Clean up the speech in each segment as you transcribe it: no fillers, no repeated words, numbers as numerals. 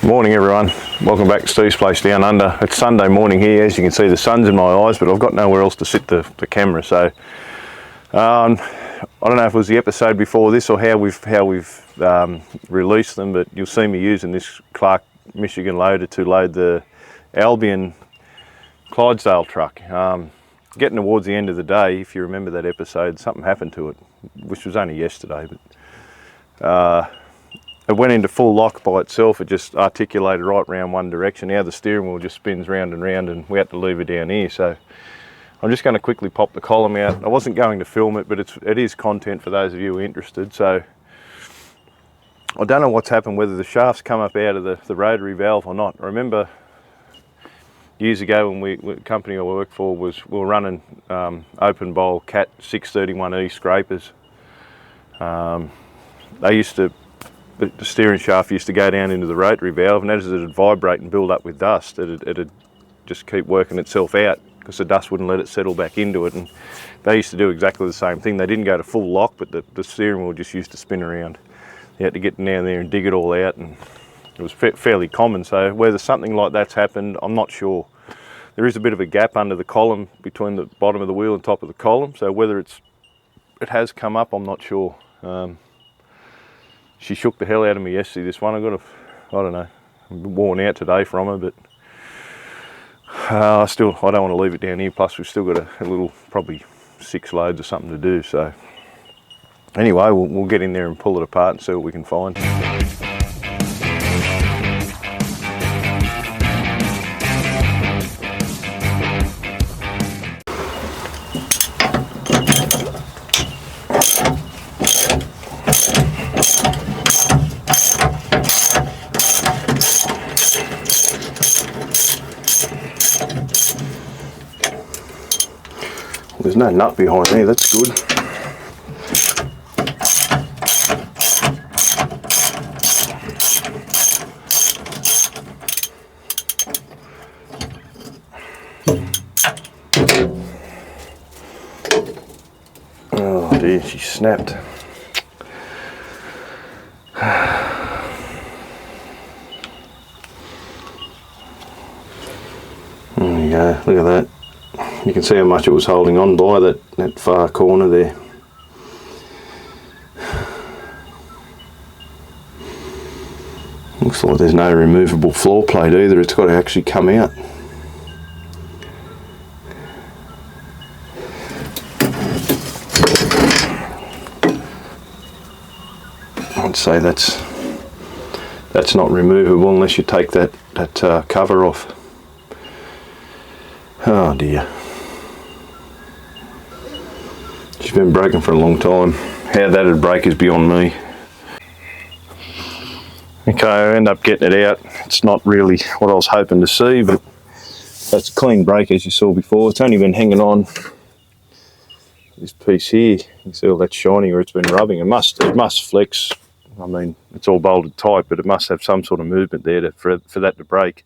Morning everyone, welcome back to Steve's Place Down Under. It's Sunday morning here. As you can see, the sun's in my eyes, but I've got nowhere else to sit the camera, so I don't know if it was the episode before this or how we've released them, but you'll see me using this Clark Michigan loader to load the Albion Clydesdale truck. Getting towards the end of the day, if you remember that episode, something happened to it, which was only yesterday, but it went into full lock by itself. It just articulated right round one direction. Now the steering wheel just spins round and round, and we had to leave it down here. So I'm just going to quickly pop the column out. I wasn't going to film it, but it is content for those of you who are interested. So I don't know what's happened, whether the shaft's come up out of the rotary valve or not. I remember years ago when the company I worked for we were running open bowl Cat 631E scrapers. The steering shaft used to go down into the rotary valve, and as it would vibrate and build up with dust, it'd just keep working itself out because the dust wouldn't let it settle back into it. And they used to do exactly the same thing. They didn't go to full lock, but the steering wheel just used to spin around. You had to get down there and dig it all out, and it was fairly common. So whether something like that's happened, I'm not sure. There is a bit of a gap under the column between the bottom of the wheel and top of the column, so whether it has come up, I'm not sure. She shook the hell out of me yesterday, this one. I don't know, I'm worn out today from her, but I don't want to leave it down here. Plus we've still got a little, probably 6 loads or something to do. So anyway, we'll get in there and pull it apart and see what we can find. There's no nut behind there, that's good. Oh dear, she snapped. There you go, look at that. You can see how much it was holding on by that far corner there. Looks like there's no removable floor plate either. It's got to actually come out. I'd say that's not removable unless you take that cover off. Oh dear. She's been broken for a long time. How that'd break is beyond me. Okay, I end up getting it out. It's not really what I was hoping to see, but that's a clean break as you saw before. It's only been hanging on this piece here. You can see all that shiny where it's been rubbing. It must flex. I mean, it's all bolted tight, but it must have some sort of movement there for that to break.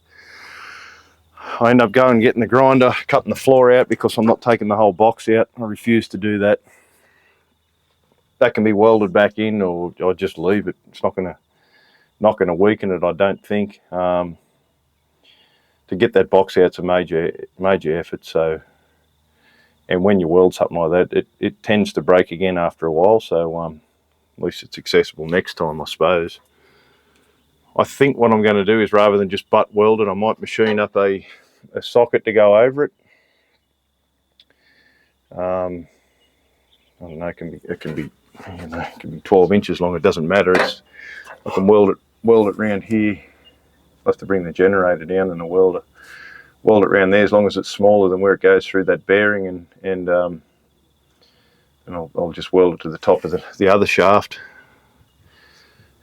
I end up going and getting the grinder, cutting the floor out because I'm not taking the whole box out. I refuse to do that. That can be welded back in, or I just leave it. It's not gonna weaken it, I don't think. To get that box out is a major effort. So, and when you weld something like that, it tends to break again after a while. So at least it's accessible next time, I suppose. I think what I'm going to do is, rather than just butt weld it, I might machine up a socket to go over it. I don't know. It can be 12 inches long. It doesn't matter. I can weld it round here. I'll have to bring the generator down and weld it around there, as long as it's smaller than where it goes through that bearing, and I'll just weld it to the top of the other shaft.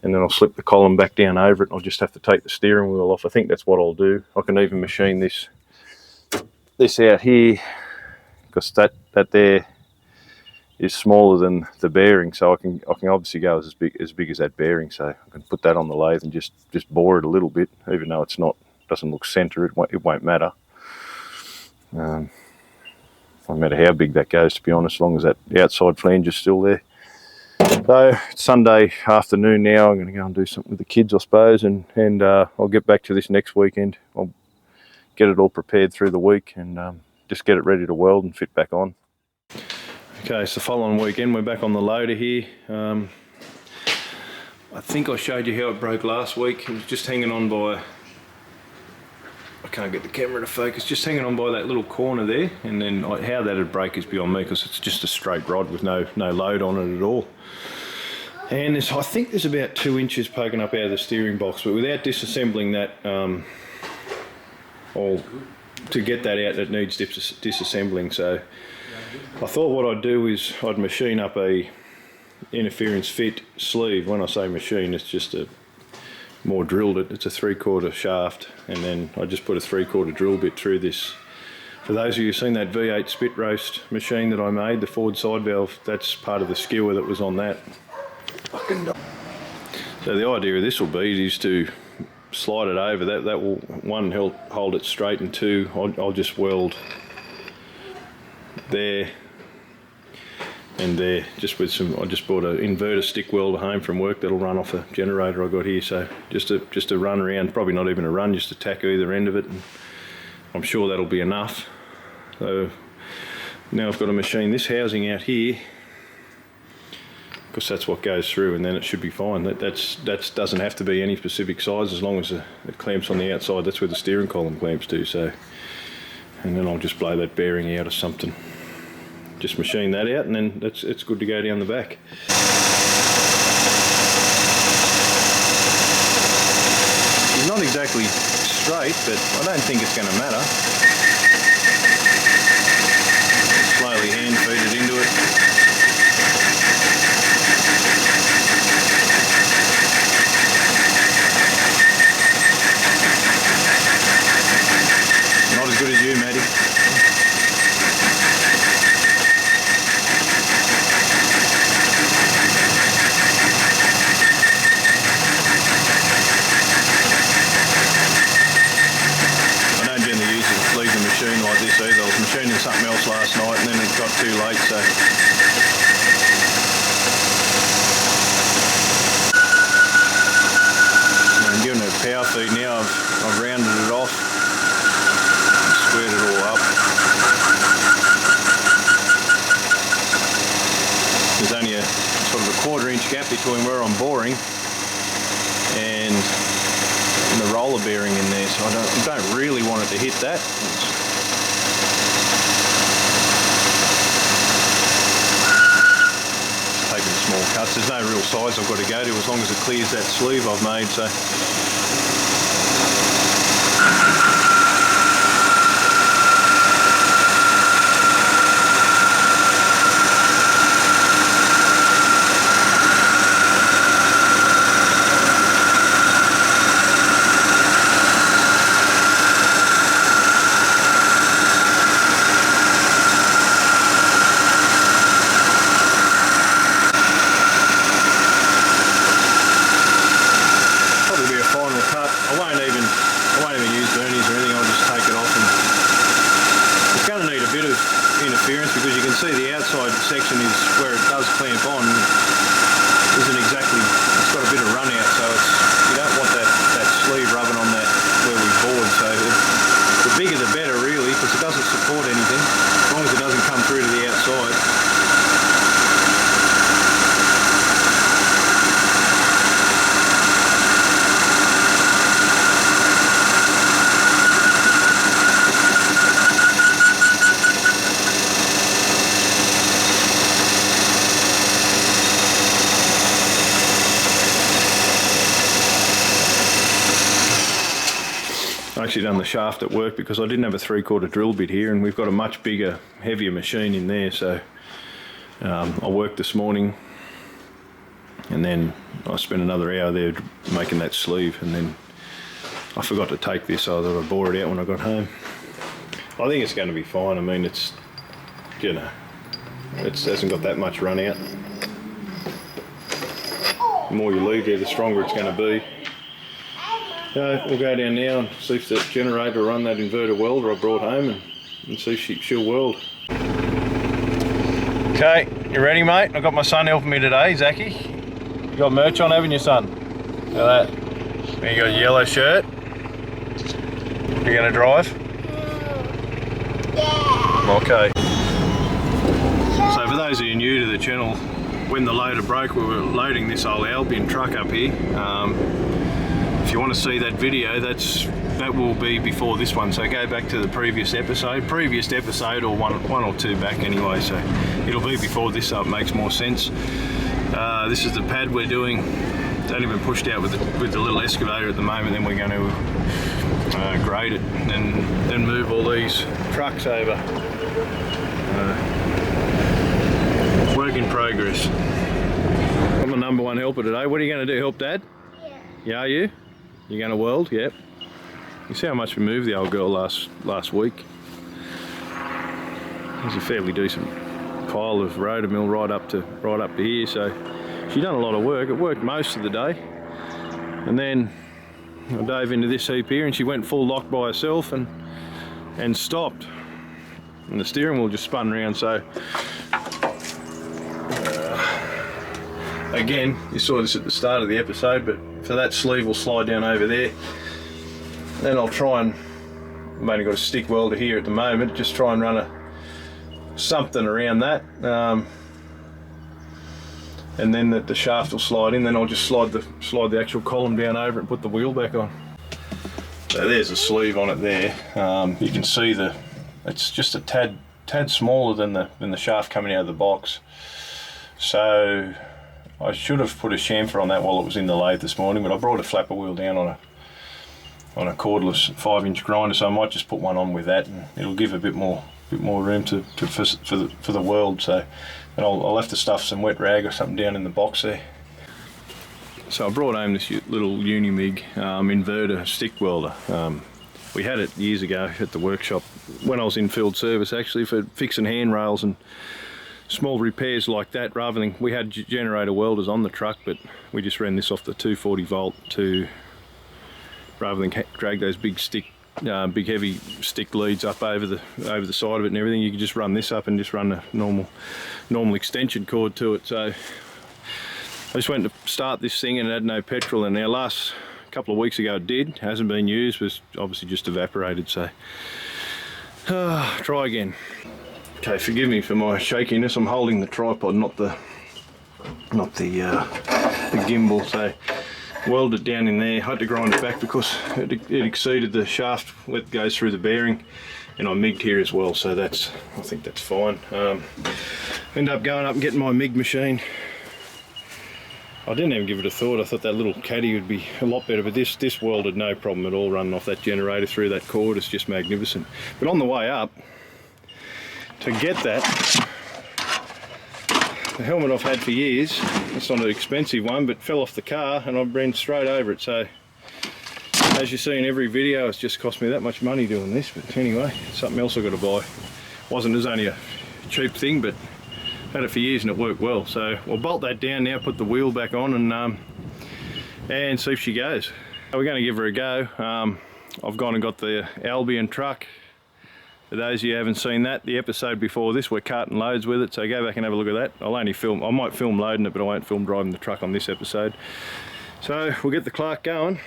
And then I'll slip the column back down over it. I'll just have to take the steering wheel off. I think that's what I'll do. I can even machine this out here, because that there is smaller than the bearing, so I can obviously go as big as that bearing. So I can put that on the lathe and just bore it a little bit, even though doesn't look center. It won't matter. No matter how big that goes, to be honest, as long as the outside flange is still there. So it's Sunday afternoon now. I'm going to go and do something with the kids, I suppose, and I'll get back to this next weekend. I'll get it all prepared through the week and just get it ready to weld and fit back on. Okay, so following weekend we're back on the loader here. I think I showed you how it broke last week. It was just hanging on by, I can't get the camera to focus, just hanging on by that little corner there, and then how that'd break is beyond me because it's just a straight rod with no load on it at all. And I think there's about 2 inches poking up out of the steering box, but without disassembling that, to get that out, it needs disassembling. So I thought what I'd do is I'd machine up a interference fit sleeve. When I say machine, it's just a more drilled it. It's a 3/4 shaft, and then I just put a 3/4 drill bit through this. For those of you who've seen that V8 spit roast machine that I made, the forward side valve, that's part of the skewer that was on that. So the idea of this will be is to slide it over. That will, one, help hold it straight, and two, I'll just weld there and there, just with some, I just bought an inverter stick welder home from work that'll run off a generator I got here. So just a run around, probably not even a run, just to tack either end of it, and I'm sure that'll be enough. So now I've got to machine this housing out here, because that's what goes through, and then it should be fine. That doesn't have to be any specific size, as long as it clamps on the outside. That's where the steering column clamps to. So, and then I'll just blow that bearing out or something. Just machine that out, and then it's good to go down the back. It's not exactly straight, but I don't think it's going to matter. Slowly hand feed it into it. Not as good as you, Maddie. Like this either. I was machining something else last night, and then it got too late, so I'm giving it a power feed now. I've rounded it off, squared it all up. There's only a sort of a 1/4 inch gap between where I'm boring and the roller bearing in there, so I don't really want it to hit that. Taking small cuts. There's no real size I've got to go to, as long as it clears that sleeve I've made. So because you can see the outside section is where it does clamp on isn't exactly, it's got a bit of run out, so you don't want that sleeve rubbing on that where we bored. So the bigger the better really, because it doesn't support anything as long as it doesn't come through to the outside. I actually done the shaft at work because I didn't have a 3/4 drill bit here, and we've got a much bigger, heavier machine in there. So I worked this morning, and then I spent another hour there making that sleeve, and then I forgot to take this, so I thought I'd bore it out when I got home. I think it's going to be fine. I mean, it's, you know, it hasn't got that much run out. The more you leave there, the stronger it's going to be. We'll go down now and see if the generator will run that inverter welder I brought home, and see if she'll weld. Okay, you ready, mate? I've got my son helping me today, Zachy. You got merch on, haven't you, son? Look at that. And you got a yellow shirt. You gonna drive? Yeah. Okay. So for those of you new to the channel, when the loader broke, we were loading this old Albion truck up here. If you want to see that video, that will be before this one. So go back to the previous episode, or one or two back anyway. So it'll be before this, so it makes more sense. This is the pad we're doing. It's only been pushed out with the little excavator at the moment. Then we're going to grade it and then move all these trucks over. Work in progress. I'm my number one helper today. What are you going to do? Help Dad? Yeah. Yeah, are you? You're going to weld? Yep. You see how much we moved the old girl last week? There's a fairly decent pile of rotor mill right up to here, so she done a lot of work. It worked most of the day, and then I dove into this heap here and she went full lock by herself and stopped, and the steering wheel just spun around. So again, you saw this at the start of the episode, but for that sleeve will slide down over there. Then I'll try and, I've only got a stick welder here at the moment, just try and run something around that, and then the shaft will slide in. Then I'll just slide the actual column down over it and put the wheel back on. So there's a sleeve on it there. You can see it's just a tad smaller than the shaft coming out of the box. So I should have put a chamfer on that while it was in the lathe this morning, but I brought a flapper wheel down on a cordless 5-inch grinder, so I might just put one on with that, and it'll give a bit more room for the weld. So, and I'll have to stuff some wet rag or something down in the box there. So I brought home this little Unimig inverter stick welder. We had it years ago at the workshop when I was in field service, actually, for fixing handrails and small repairs like that. Rather than, we had generator welders on the truck, but we just ran this off the 240 volt rather than drag those big heavy stick leads up over the side of it and everything. You can just run this up and just run a normal extension cord to it. So I just went to start this thing and it had no petrol, and our last couple of weeks ago it did. Hasn't been used, was obviously just evaporated. So try again. Okay, forgive me for my shakiness. I'm holding the tripod, not the gimbal. So welded down in there. Had to grind it back because it exceeded the shaft that goes through the bearing, and I MIG'd here as well. So I think that's fine. End up going up and getting my MIG machine. I didn't even give it a thought. I thought that little caddy would be a lot better, but this welded no problem at all, running off that generator through that cord. It's just magnificent. But on the way up, to get that, the helmet I've had for years, it's not an expensive one, but fell off the car and I ran straight over it. So as you see in every video, it's just cost me that much money doing this. But anyway, something else I've got to buy. It was only a cheap thing, but had it for years and it worked well. So we'll bolt that down now, put the wheel back on, and see if she goes. So we're going to give her a go. I've gone and got the Albion truck. For those of you who haven't seen that, the episode before this, we're carting loads with it, so go back and have a look at that. I might film loading it, but I won't film driving the truck on this episode. So we'll get the Clark going.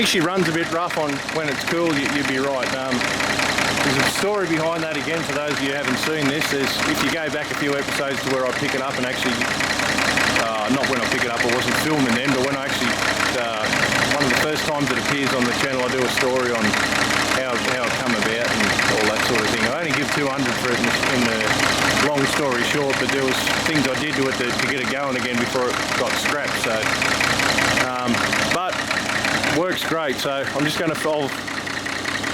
She runs a bit rough on when it's cool, you'd be right. There's a story behind that again for those of you who haven't seen this. If you go back a few episodes to where I pick it up and actually, not when I pick it up, I wasn't filming then, but when I actually, one one of the first times it appears on the channel. I do a story on how it come about and all that sort of thing. I only give 200 for it in the long story short, but there was things I did to it to get it going again before it got scrapped. So, but works great. So I'm just going to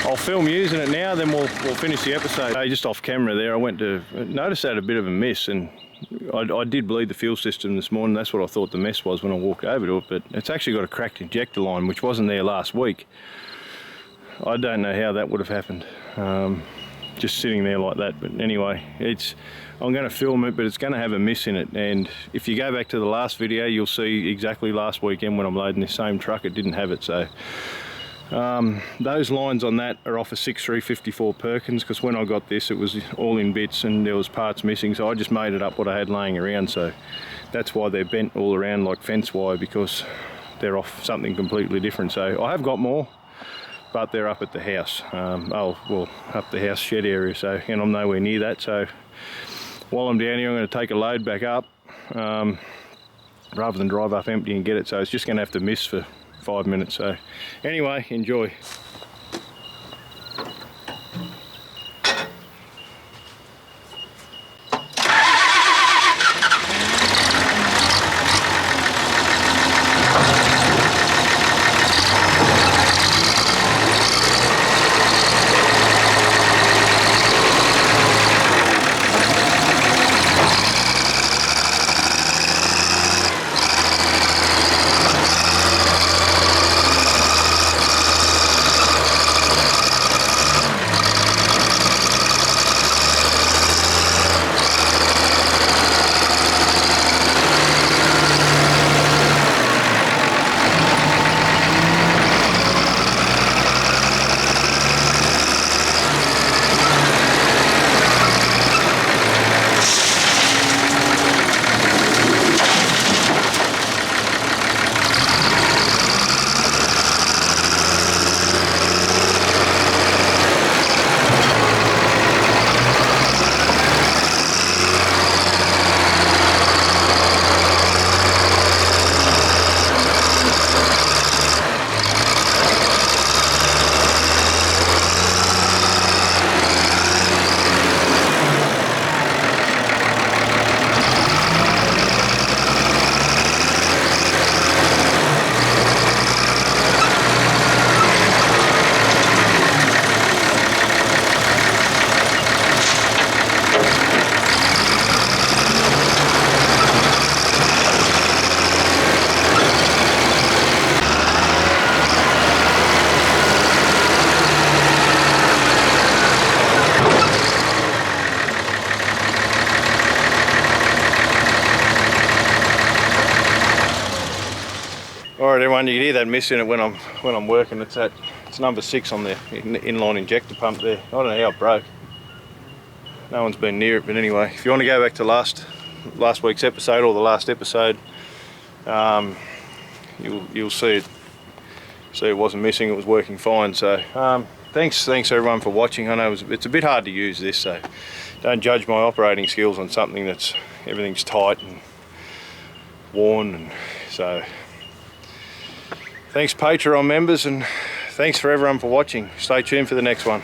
I'll film using it now, then we'll finish the episode. Just off camera there, I went to notice I had a bit of a miss, and I did bleed the fuel system this morning. That's what I thought the mess was when I walked over to it, but it's actually got a cracked injector line, which wasn't there last week. I don't know how that would have happened, just sitting there like that. But anyway, I'm going to film it, but it's going to have a miss in it. And if you go back to the last video, you'll see exactly last weekend when I'm loading this same truck, it didn't have it. So those lines on that are off a 6354 Perkins, because when I got this it was all in bits and there was parts missing, so I just made it up what I had laying around. So that's why they're bent all around like fence wire, because they're off something completely different. So I have got more, but they're up at the house, up the house shed area, so, and I'm nowhere near that. So while I'm down here, I'm going to take a load back up rather than drive up empty and get it. So it's just going to have to miss for 5 minutes. So anyway, enjoy. Alright everyone, you can hear that miss in it when I'm working. It's number 6 on the inline injector pump there. I don't know how it broke. No one's been near it, but anyway, if you want to go back to last week's episode or the last episode, you'll see it wasn't missing, it was working fine. So thanks everyone for watching. I know it's a bit hard to use this, so don't judge my operating skills on something that's everything's tight and worn. And so thanks Patreon members, and thanks for everyone for watching. Stay tuned for the next one.